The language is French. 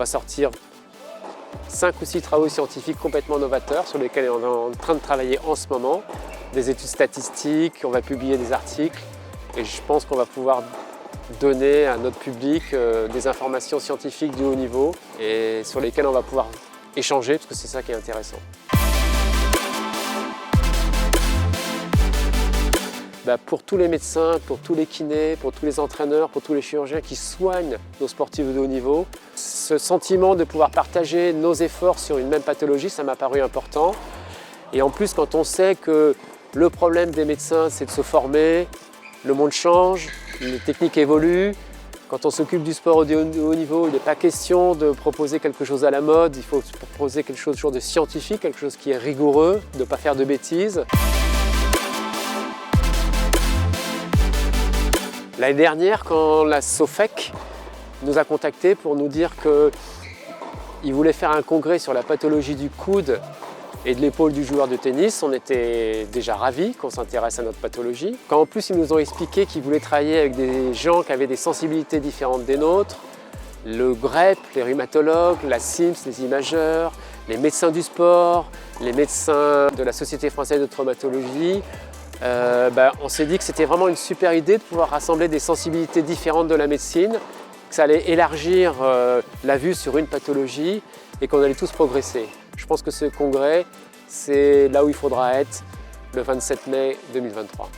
va sortir 5 ou 6 travaux scientifiques complètement novateurs sur lesquels on est en train de travailler en ce moment. Des études statistiques, on va publier des articles et je pense qu'on va pouvoir donner à notre public des informations scientifiques du haut niveau et sur lesquelles on va pouvoir échanger parce que c'est ça qui est intéressant. Pour tous les médecins, pour tous les kinés, pour tous les entraîneurs, pour tous les chirurgiens qui soignent nos sportifs de haut niveau, ce sentiment de pouvoir partager nos efforts sur une même pathologie, ça m'a paru important. Et en plus, quand on sait que le problème des médecins, c'est de se former, le monde change, les techniques évoluent. Quand on s'occupe du sport de haut niveau, il n'est pas question de proposer quelque chose à la mode, il faut proposer quelque chose de scientifique, quelque chose qui est rigoureux, de ne pas faire de bêtises. L'année dernière, quand la SOFEC nous a contactés pour nous dire qu'ils voulaient faire un congrès sur la pathologie du coude et de l'épaule du joueur de tennis, on était déjà ravis qu'on s'intéresse à notre pathologie. Quand en plus ils nous ont expliqué qu'ils voulaient travailler avec des gens qui avaient des sensibilités différentes des nôtres, le GREP, les rhumatologues, la SIMS, les imageurs, les médecins du sport, les médecins de la Société française de traumatologie, on s'est dit que c'était vraiment une super idée de pouvoir rassembler des sensibilités différentes de la médecine, que ça allait élargir la vue sur une pathologie et qu'on allait tous progresser. Je pense que ce congrès, c'est là où il faudra être le 27 mai 2023.